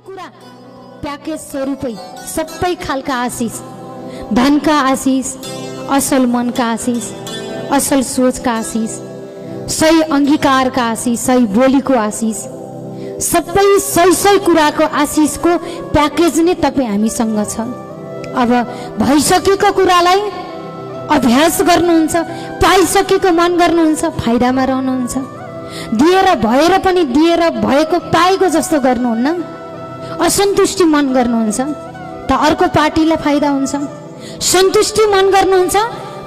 कुरा प्याकेज स्वरूपै सबै खालका आशिष, धनका आशिष, असल मनका आशिष, असल सोचका आशिष, सही अंगीकारका आशिष, सही बोलीको आशिष, सबै सही कुराको आशिषको प्याकेज नै तपाईँ हामीसँग छ। अब भइसकेको कुरालाई अभ्यास गर्नुहुन्छ, पाइसकेको मन गर्नुहुन्छ, फाइदामा रहनुहुन्छ। दिएर भएर पनि दिएर भएको पाएको जस्तो गर्नुहुन्न, असन्तुष्टि मन गर्नुहुन्छ त अर्को पार्टीलाई फाइदा हुन्छ। सन्तुष्टि मन गर्नुहुन्छ,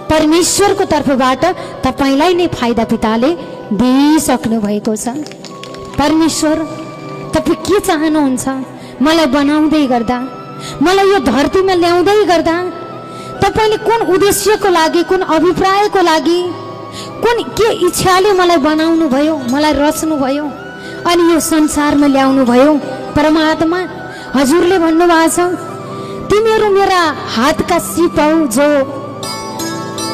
परमेश्वरको तर्फबाट तपाईलाई नै फाइदा पिताले दिइसक्नु भएको छ। परमेश्वर तपाईँ के चाहनुहुन्छ? मलाई बनाउँदै गर्दा, मलाई यो धरतीमा ल्याउँदै गर्दा तपाईले कुन उद्देश्यको लागि, कुन अभिप्रायको लागि, कुन के इच्छाले मलाई बनाउनु भयो, मलाई रच्नु भयो अनि यो संसारमा ल्याउनु भयो? परमात्मा हजुरले भन्नुभएको छ, तिमीहरू मेरा हातका सिप हौ जो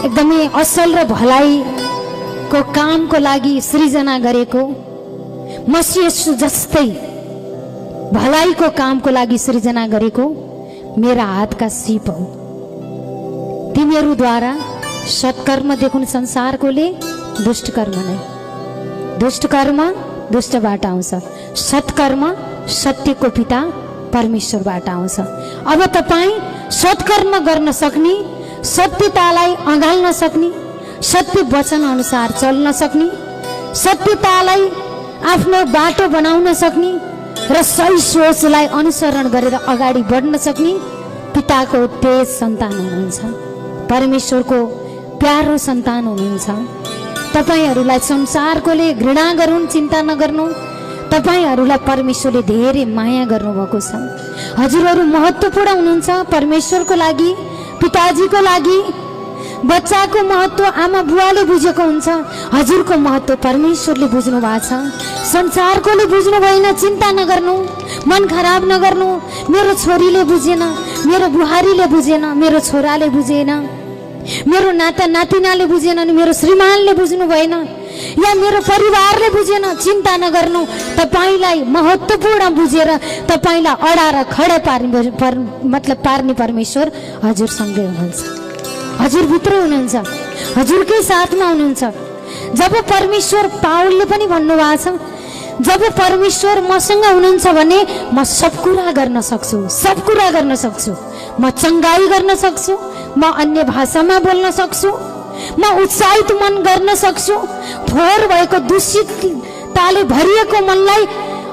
एकदमै असल र भलाइको कामको लागि सृजना गरेको, मसीह येशू जस्तै भलाइको कामको लागि सृजना गरेको मेरा हातका सिप हौ। तिमीहरूद्वारा सत्कर्म देखुन संसारकोले दुष्ट कर्म नै, दुष्ट कर्म दुष्टबाट आउँछ, सत्कर्म सत्यको पिता परमेश्वरबाट आउँछ। अब तपाईँ सत्कर्म गर्न सक्ने, सत्यतालाई अँगाल्न सक्ने, सत्य वचन अनुसार चल्न सक्ने, सत्यतालाई आफ्नो बाटो बनाउन सक्ने र सही सोचलाई अनुसरण गरेर अगाडि बढ्न सक्ने पिताको तेज सन्तान हुनुहुन्छ, परमेश्वरको प्यारो सन्तान हुनुहुन्छ। तपाईहरूलाई संसारकोले घृणा गरून् चिन्ता नगर्नु, तपाईहरूलाई परमेश्वरले धेरै माया गर्नुभएको छ। हजुरहरू महत्त्वपूर्ण हुनुहुन्छ परमेश्वरको लागि, पिताजीको लागि। बच्चाको महत्त्व आमा बुवाले बुझेको हुन्छ, हजुरको महत्त्व परमेश्वरले बुझ्नु भएको छ। संसारकोले बुझ्नु भएन, चिन्ता नगर्नु, मन खराब नगर्नु। मेरो छोरीले बुझेन, मेरो बुहारीले बुझेन, मेरो छोराले बुझेन, मेरो नाता नातिनाले बुझेन, अनि मेरो श्रीमानले बुझ्नु भएन, या मेरो परिवारले बुझेन, चिन्ता नगर्नु। तपाईलाई महत्त्वपूर्ण बुझेर तपाईलाई अडाएर खडा पार्ने परमेश्वर हजुरसँगै हुनुहुन्छ, हजुरभित्र हुनुहुन्छ, हजुरकै साथमा हुनुहुन्छ। जब परमेश्वर, पावलले पनि भन्नुभएको छ, जब परमेश्वर मसँग हुनुहुन्छ भने म सब कुरा गर्न सक्छु, सब कुरा गर्न सक्छु। म चङ्गाई गर्न सक्छु, म अन्य भाषामा बोल्न सक्छु, म उत्साहित मन गर्न सक्छु, फोहोर भएको दूषितताले भरिएको मनलाई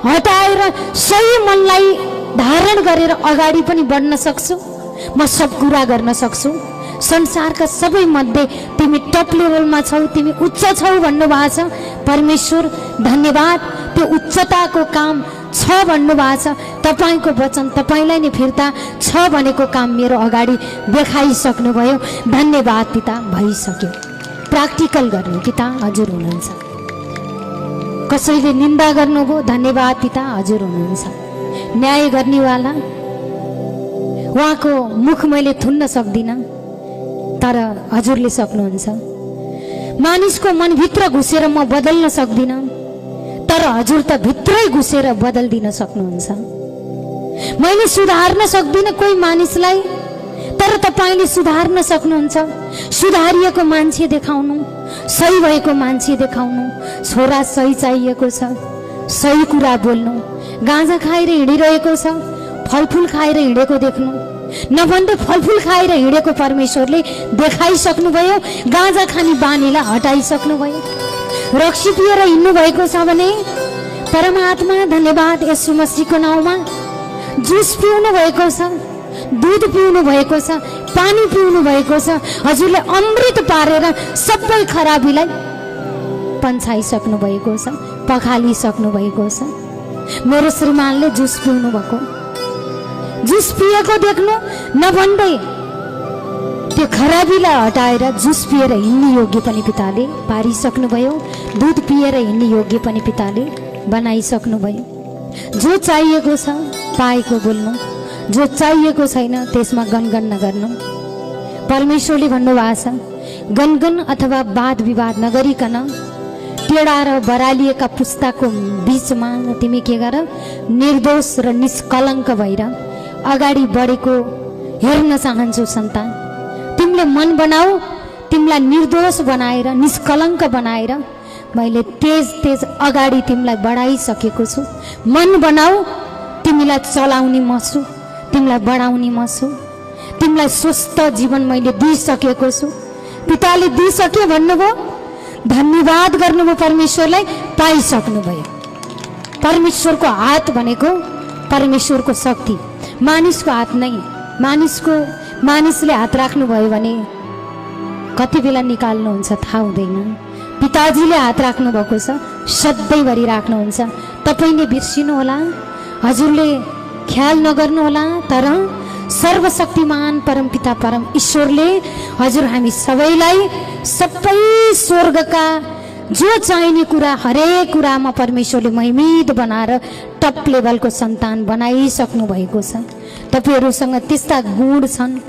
हटाएर सही मनलाई धारण गरेर अगाडि पनि बढ्न सक्छु। म सब कुरा गर्न सक्छु। संसारका सबै मध्ये तिमी टप लेभलमा छौ, तिमी उच्च छौ भन्नुभएको छ। परमेश्वर धन्यवाद, त्यो उच्चताको काम छ भन्नुभएको छ। तपाईँको वचन तपाईँलाई नै फिर्ता छ भनेको काम मेरो अगाडि देखाइसक्नुभयो। धन्यवाद पिता, भइसक्यो। प्र्याक्टिकल गर्नु पिता हजुर हुनुहुन्छ। कसैले निन्दा गर्नुभयो, धन्यवाद पिता हजुर हुनुहुन्छ। न्याय गर्नेवाला, उहाँको मुख मैले थुन्न सक्दिनँ, तर हजुरले सक्नुहुन्छ। मानिसको मनभित्र घुसेर म बदल्न सक्दिनँ, तर हजुर त भित्रै घुसेर बदलिदिन सक्नुहुन्छ। मैले सुधार्न सक्दिनँ कोही मानिसलाई, तर तपाईँले सुधार्न सक्नुहुन्छ। सुधारिएको मान्छे देखाउनु, सही भएको मान्छे देखाउनु। छोरा सही चाहिएको छ, सही कुरा बोल्नु। गाँजा खाएर हिँडिरहेको छ, फलफुल खाएर हिँडेको देख्नु, नभन्दै फलफुल खाएर हिँडेको परमेश्वरले देखाइसक्नुभयो। गाँजा खाने बानीलाई हटाइसक्नुभयो। रक्सी पिएर हिँड्नु भएको छ भने परमात्मा धन्यवाद, येशू मसीहको नाउँमा जुस पिउनु भएको छ, दुध पिउनु भएको छ, पानी पिउनु भएको छ। हजुरले अमृत पारेर सबै खराबीलाई पन्छाइसक्नु भएको छ, पखालिसक्नु भएको छ। मेरो श्रीमानले जुस पिउनु भएको, जुस पिएको देख्नु, नभन्दै त्यो खराबीलाई हटाएर जुस पिएर हिँड्ने योग्य पनि पिताले पारिसक्नुभयो। दुध पिएर हिँड्ने योग्य पनि पिताले बनाइसक्नुभयो। जो चाहिएको छ पाएको बोल्नु, जो चाहिएको छैन त्यसमा गनगन नगर्नु। परमेश्वरले भन्नुभएको छ, गनगन अथवा वाद विवाद नगरिकन टेढा र बरालिएका पुस्ताको बीचमा तिमी के गर निर्दोष र निष्कलङ्क भएर अगाडि बढेको हेर्न चाहन्छु सन्तान। तिमीले मन बनाऊ, तिमीलाई निर्दोष बनाएर निष्कलङ्क बनाएर मैले तेज तेज अगाडि तिमीलाई बढाइसकेको छु। मन बनाऊ, तिमीलाई चलाउने म छु, तिमीलाई बढाउने म छु, तिमीलाई स्वस्थ जीवन मैले दिइसकेको छु। पिताले दिइसके भन्नुभयो, धन्यवाद गर्नुभयो परमेश्वरलाई, पाइसक्नुभयो। परमेश्वरको हात भनेको परमेश्वरको शक्ति, मानिसको हात नै। मानिसले हात राख्नुभयो भने कति बेला निकाल्नुहुन्छ थाहा हुँदैन। पिताजीले हात राख्नु भएको छ, सधैँभरि राख्नुहुन्छ। तपाईँले बिर्सिनु होला, हजुरले ख्याल नगर्नु होला, तर सर्वशक्तिमान परमपिता परम ईश्वरले हजुर हामी सबैलाई सबै स्वर्गका जो चाहिने कुरा हरेक कुरामा परमेश्वरले महिमित बनाएर टप लेभलको सन्तान बनाइसक्नु भएको छ। तपाईँहरूसँग त्यस्ता गुण छन्,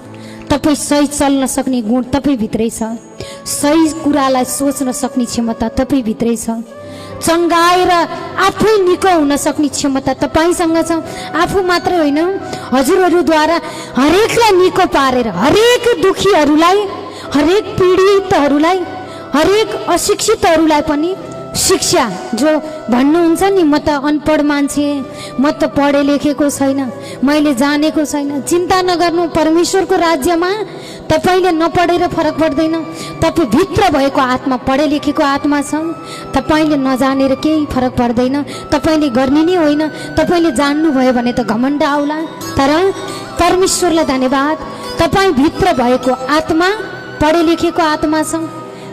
तपाईँ सही चल्न सक्ने गुण तपाईँभित्रै छ, सही कुरालाई सोच्न सक्ने क्षमता तपाईँभित्रै छ, चङ्गाएर आफै निको हुन सक्ने क्षमता तपाईँसँग छ। आफू मात्रै होइन, हजुरहरूद्वारा हरेकलाई निको पारेर, हरेक दुखीहरूलाई, हरेक पीडितहरूलाई, हरेक अशिक्षितहरूलाई पनि शिक्षा, जो भन्नुहुन्छ नि म त अनपढ मान्छे, म त पढे लेखेको छैन, मैले जानेको छैन, चिन्ता नगर्नु। परमेश्वरको राज्यमा तपाईँले नपढेर फरक पर्दैन। तपाईँ भित्र भएको आत्मा पढे लेखेको आत्मा छ, तपाईँले नजानेर केही फरक पर्दैन। तपाईँले गर्ने नै होइन, तपाईँले जान्नुभयो भने त घमण्ड आउला। तर परमेश्वरलाई धन्यवाद, तपाईँ भित्र भएको आत्मा पढे लेखेको आत्मा छ,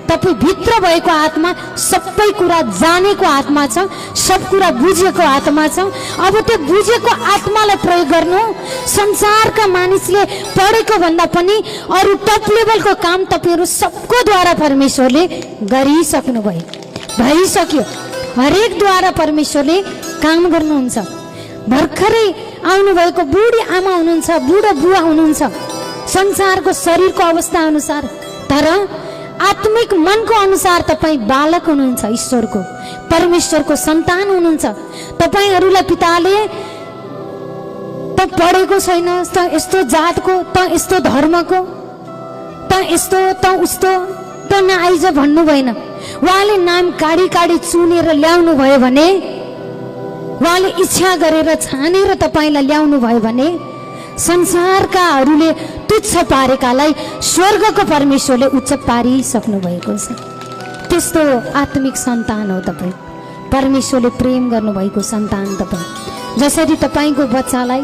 तपाईँ भित्र भएको आत्मा सबै कुरा जानेको आत्मा छ, सब कुरा बुझेको आत्मा छ। अब त्यो बुझेको आत्मालाई प्रयोग गर्नु। संसारका मानिसले पढेको भन्दा पनि अरू टप लेभलको काम तपाईँहरू सबको द्वारा परमेश्वरले गरिसक्नु भयो, भइसक्यो। हरेकद्वारा परमेश्वरले काम गर्नुहुन्छ। भर्खरै आउनुभएको बुढी आमा हुनुहुन्छ, बुढो बुवा हुनुहुन्छ, संसारको शरीरको अवस्था अनुसार, तर आत्मिक मनको अनुसार तपाईँ बालक हुनुहुन्छ, ईश्वरको परमेश्वरको सन्तान हुनुहुन्छ। तपाईँहरूलाई पिताले त पढेको छैन, त यस्तो जातको, त यस्तो धर्मको, त यस्तो, त उस्तो, त नआइज भन्नु भएन। उहाँले नाम काढी काढी चुनेर ल्याउनु भयो भने, उहाँले इच्छा गरेर छानेर तपाईँलाई ल्याउनु भयो भने, संसारकाहरूले तुच्छ पारेकालाई स्वर्गको परमेश्वरले उच्च पारिसक्नु भएको छ। त्यस्तो आत्मिक सन्तान हो तपाईँ, परमेश्वरले प्रेम गर्नुभएको सन्तान तपाईँ। जसरी तपाईँको बच्चालाई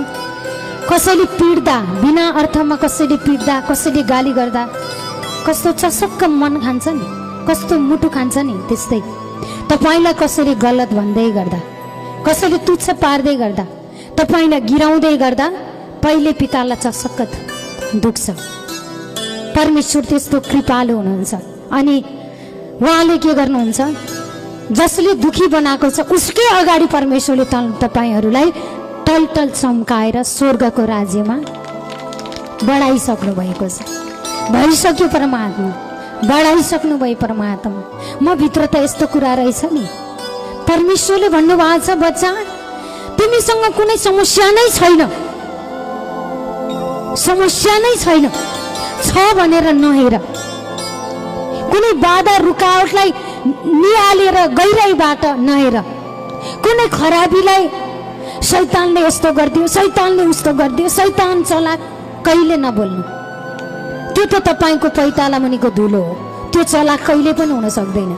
कसैले पिट्दा, बिना अर्थमा कसैले पिट्दा, कसैले गाली गर्दा कस्तो चसक्क मन खान्छ नि, कस्तो मुटु खान्छ नि, त्यस्तै तपाईँलाई कसैले गलत भन्दै गर्दा, कसैले तुच्छ पार्दै गर्दा, तपाईँलाई गिराउँदै गर्दा पहिले पितालाई चसक्क दुख्छ। परमेश्वर त्यस्तो कृपालु हुनुहुन्छ। अनि उहाँले के गर्नुहुन्छ, जसले दुखी बनाएको छ उसकै अगाडि परमेश्वरले तपाईँहरूलाई टलटल चम्काएर स्वर्गको राज्यमा बढाइसक्नु भएको छ। भइसक्यो परमात्मा, बढाइसक्नु भयो परमात्मा। म भित्र त यस्तो कुरा रहेछ नि। परमेश्वरले भन्नुभएको छ, बच्चा तिमीसँग कुनै समस्या नै छैन, समस्या नै छैन, छ भनेर नहेर। कुनै बाधा रुकावटलाई निहालेर गइरहेबाट नहेर। कुनै खराबीलाई शैतानले यस्तो गरिदियो, शैतानले उस्तो गरिदियो, शैतान चलाक, कहिले नबोल्नु। त्यो त तपाईँको पैताला मुनिको धुलो हो। त्यो चलाक कहिले पनि हुन सक्दैन।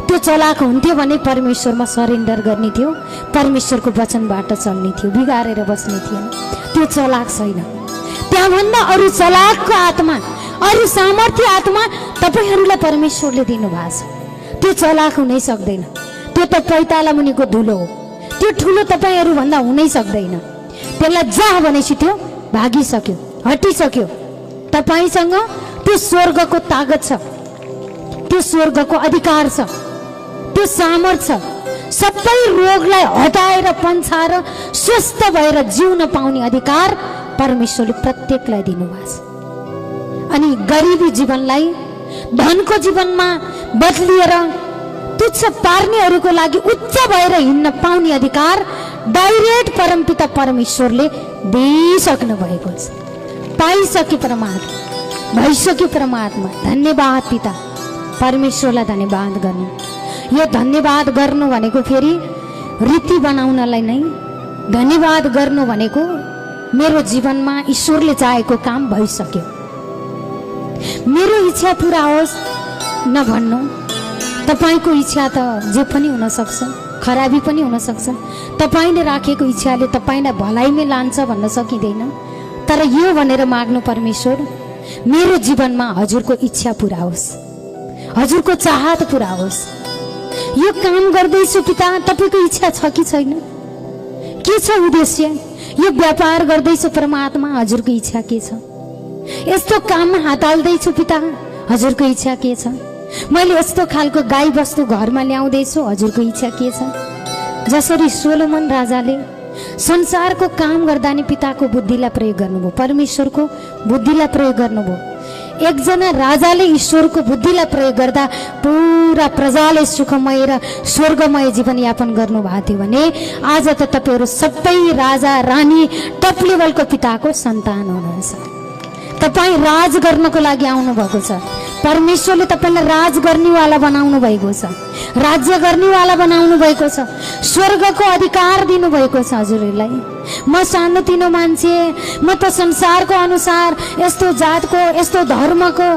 त्यो चलाक हुन्थ्यो भने परमेश्वरमा सरेन्डर गर्ने थियो, परमेश्वरको वचनबाट चल्ने थियो, बिगारेर बस्ने थिएन। त्यो चलाक छैन। त्यहाँभन्दा अरू चलाकको आत्मा, अरू सामर्थ्य आत्मा तपाईँहरूलाई परमेश्वरले दिनुभएको छ। त्यो चलाक हुनै सक्दैन। त्यो त पैताला मुनिको धुलो हो। त्यो ठुलो तपाईँहरूभन्दा हुनै सक्दैन। त्यसलाई जा भनेपछि त्यो भागिसक्यो, हटिसक्यो। तपाईँसँग त्यो स्वर्गको तागत छ, त्यो स्वर्गको अधिकार छ, त्यो सामर्थ्य छ। सबै रोगलाई हटाएर पन्छाएर स्वस्थ भएर जिउन पाउने अधिकार परमेश्वरले प्रत्येकलाई दिनुभएको छ। अनि गरिबी जीवनलाई धनको जीवनमा बदलिएर तुच्छ पार्नेहरूको लागि उच्च भएर हिँड्न पाउने अधिकार डाइरेक्ट परमपिता परमेश्वरले दिइसक्नु भएको छ। पाइसके परमात्मा, भइसक्यो परमात्मा। धन्यवाद पिता परमेश्वरलाई धन्यवाद गर्नु। यो धन्यवाद गर्नु भनेको फेरि रीति बनाउनलाई नै धन्यवाद गर्नु भनेको मेरो जीवनमा ईश्वरले चाहेको काम भइसक्यो, मेरो इच्छा पुरा होस् नभन्नु। तपाईको इच्छा त जे पनि हुन सक्छ, खराबी पनि हुन सक्छ। तपाईले राखेको इच्छाले तपाईलाई भलाइमै लान्छ भन्न सकिँदैन। तर यो भनेर माग्नु, परमेश्वर मेरो जीवनमा हजुरको इच्छा पुरा होस्, हजुरको चाहत पुरा होस्। यो काम गर्दैछु पिता, तपाईको इच्छा छ कि छैन? के छ उद्देश्य? यो व्यापार गर्दैछु परमात्मा, हजुरको इच्छा के छ? यस्तो काममा हात हाल्दैछु पिता, हजुरको इच्छा के छ? मैले यस्तो खालको गाई बस्तु घरमा ल्याउँदैछु, हजुरको इच्छा के छ? जसरी सोलोमन राजाले संसारको काम गर्दा नि पिताको बुद्धिलाई प्रयोग गर्नुभयो, परमेश्वरको बुद्धिलाई प्रयोग गर्नुभयो। एकजना राजाले ईश्वरको बुद्धिलाई प्रयोग गर्दा पुरा प्रजाले सुखमय र स्वर्गमय जीवनयापन गर्नुभएको थियो भने आज त तपाईहरु सबै राजा रानी टप लेभलको पिताको सन्तान हुनुहुन्छ। तपाई राज गर्नको लागि आउनु भएको छ। परमेश्वरले तपाईलाई राज गर्नेवाला बनाउनु भएको छ, राज्य गर्नेवाला बनाउनु भएको छ, स्वर्गको अधिकार दिनु भएको छ हजुरहरूलाई। म सानोतिनो मान्छे, म त संसारको अनुसार यस्तो जातको, यस्तो धर्मको,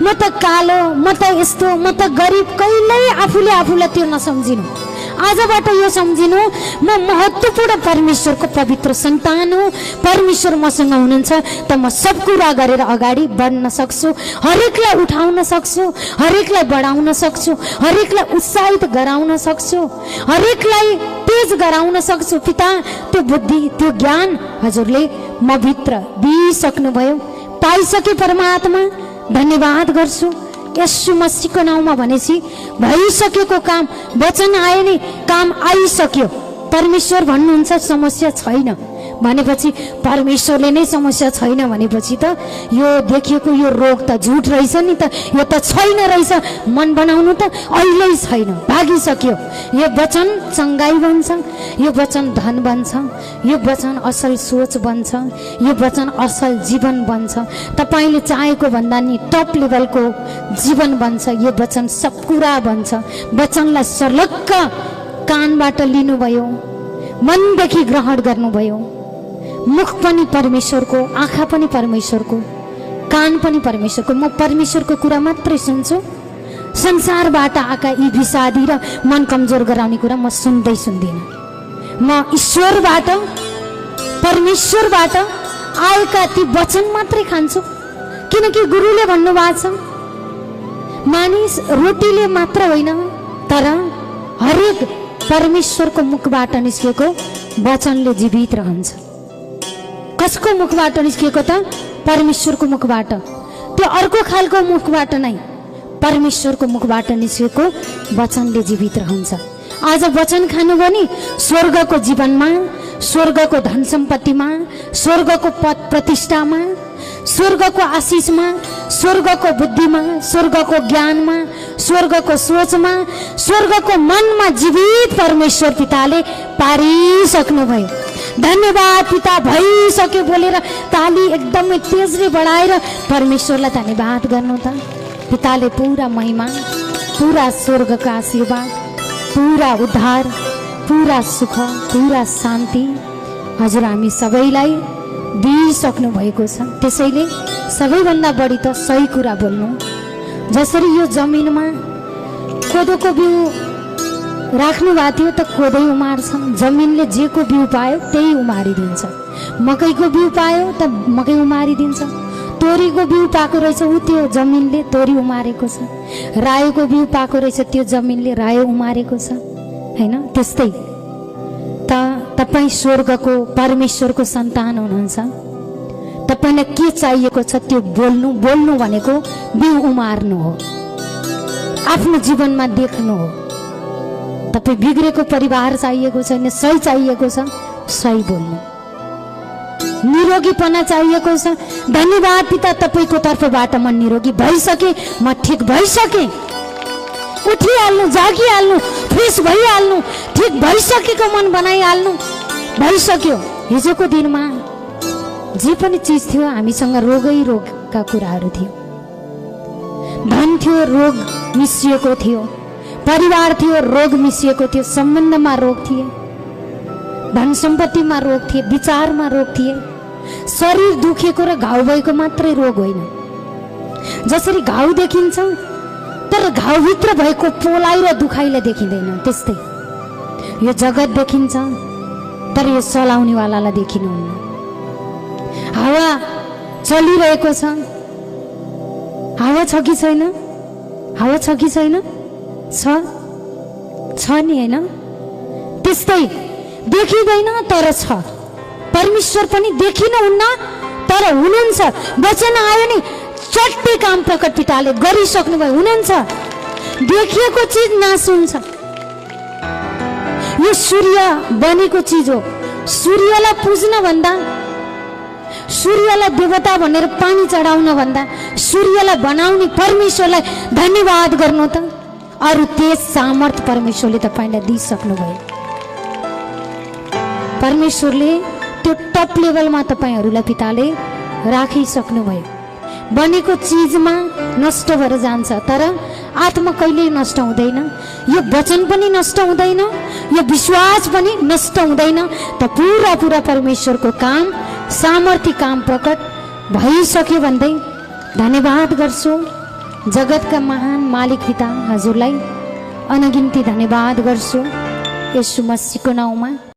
म त कालो, म त यस्तो, म त गरिब, कहिल्यै आफूले आफूलाई त्यो नसम्झिनु। आजबाट यो सम्झिनु, म महत्त्वपूर्ण परमेश्वरको पवित्र सन्तान हो। परमेश्वर मसँग हुनुहुन्छ त म सब कुरा गरेर अगाडि बढ्न सक्छु, हरेकलाई उठाउन सक्छु, हरेकलाई बढाउन सक्छु, हरेकलाई उत्साहित गराउन सक्छु, हरेकलाई तेज गराउन सक्छु। पिता त्यो बुद्धि, त्यो ज्ञान हजुरले म भित्र दिइसक्नुभयो। पाइसके परमात्मा, धन्यवाद गर्छु। यीशु मसीहको नाउँमा भनेपछि भइसकेको काम, वचन आए नि काम आइसक्यो। परमेश्वर भन्नुहुन्छ समस्या छैन भनेपछि परमेश्वरले नै समस्या छैन भनेपछि त यो देखिएको यो रोग त झुट रहेछ नि त, यो त छैन रहेछ। मन बनाउनु त अहिल्यै छैन, भागिसक्यो। यो वचन चङ्गाई बन्छ, यो वचन धन बन्छ, यो वचन असल सोच बन्छ, यो वचन असल जीवन बन्छ। तपाईले चाहेको भन्दा नि टप लेभलको जीवन बन्छ। यो वचन सब कुरा बन्छ। वचनलाई सर्लक्क कानबाट लिनुभयो, मनदेखि ग्रहण गर्नुभयो। मुख पनि परमेश्वरको, आँखा पनि परमेश्वरको, कान पनि परमेश्वरको। म परमेश्वरको कुरा मात्रै सुन्छु। संसारबाट आएका यी विषादी र मन कमजोर गराउने कुरा म सुन्दिनँ। म ईश्वरबाट, परमेश्वरबाट आएका ती वचन मात्रै खान्छु। किनकि गुरुले भन्नुभएको छ, मानिस रोटीले मात्र होइन तर हरेक परमेश्वरको मुखबाट निस्केको वचनले जीवित रहन्छ। कसको मुखबाट निस्केको त? परमेश्वरको मुखबाट। त्यो अर्को खालको मुखबाट नै, परमेश्वरको मुखबाट निस्केको वचनले जीवित रहन्छ। आज वचन खानुभयो नि स्वर्गको जीवनमा, स्वर्गको धन सम्पत्तिमा, स्वर्गको पद प्रतिष्ठामा, स्वर्गको आशिषमा, स्वर्गको बुद्धिमा, स्वर्गको ज्ञानमा, स्वर्गको सोचमा, स्वर्गको मनमा जीवित परमेश्वर पिताले पारिसक्नुभयो। धन्यवाद पिता, भइसक्यो बोलेर ताली एकदमै तेजले बढाएर परमेश्वरलाई धन्यवाद गर्नु त। पिताले पुरा महिमा, पुरा स्वर्गको आशीर्वाद, पुरा उद्धार, पुरा सुख, पुरा शान्ति हजुर हामी सबैलाई दिइसक्नु भएको छ। त्यसैले सबैभन्दा बढी त सही कुरा बोल्नु। जसरी यो जमिनमा कोदोको बिउ राख्नु भएको थियो त कोदै उमार्छ, जमिनले जेको बिउ पायो त्यही उमारिदिन्छ। मकैको बिउ पायो त मकै उमारिदिन्छ। तोरीको बिउ पाएको रहेछ ऊ त्यो जमिनले तोरी उमारेको छ। रायोको बिउ पाएको रहेछ त्यो जमिनले रायो उमारेको छ, हैन? त्यस्तै त तपाईँ स्वर्गको परमेश्वरको सन्तान हुनुहुन्छ। तपाईलाई के चाहिएको छ त्यो बोल्नु। बोल्नु भनेको बिउ उमार्नु हो, आफ्नो जीवनमा देख्नु हो। तपाईँ बिग्रेको परिवार चाहिएको छैन, सही चाहिएको छ, सही बोल्नु। निरोगीपना चाहिएको छ, धन्यवाद पिता तपाईँको तर्फबाट म निरोगी भइसके, म ठिक भइसके। उठिहाल्नु, जागिहाल्नु, फ्रेस भइहाल्नु, ठिक भइसकेको मन बनाइहाल्नु। भइसक्यो। हिजोको दिनमा जे पनि चिज थियो हामीसँग रोगै रोगका कुराहरू थियो। धन थियो, रोग मिसिएको थियो। परिवार थियो, रोग मिसिएको थियो। सम्बन्धमा रोग थिए, धन सम्पत्तिमा रोग थिए, विचारमा रोग थिए। शरीर दुखेको र घाउ भएको मात्रै रोग होइन। जसरी घाउ देखिन्छ तर घाउभित्र भएको पोलाइ र दुखाइले देखिँदैन, त्यस्तै यो जगत देखिन्छ तर यो चलाउनेवालालाई देखिनुहुन्न। हावा चलिरहेको छ, हावा छ कि छैन? हावा छ कि छैन? छ नि, होइन? त्यस्तै देखिँदैन तर छ। परमेश्वर पनि देखिनुहुन्न तर हुनुहुन्छ। वचन आयो नि, चट्टै काम प्रकट पिताले गरिसक्नु भयो। हुनुहुन्छ। देखिएको चिज नाश हुन्छ। यो सूर्य बनेको चिज हो। सूर्यलाई पुज्न भन्दा, सूर्यलाई देवता भनेर पानी चढाउन भन्दा सूर्यलाई बनाउने परमेश्वरलाई धन्यवाद गर्नु त। अरू तेज सामर्थ्य परमेश्वरले तपाईँलाई दिइसक्नु भयो। परमेश्वरले त्यो टप लेभलमा तपाईँहरूलाई पिताले राखिसक्नु भयो। बनेको चिजमा नष्ट भएर जान्छ तर आत्मा कहिल्यै नष्ट हुँदैन। यो वचन पनि नष्ट हुँदैन, यो विश्वास पनि नष्ट हुँदैन। त पुरा पुरा परमेश्वरको काम, सामर्थ्य काम प्रकट भइसक्यो भन्दै धन्यवाद गर्छु। जगतका महान मालिक पिता हजुरलाई अनगिन्ती धन्यवाद गर्छु। येशू मसीहको नाउँमा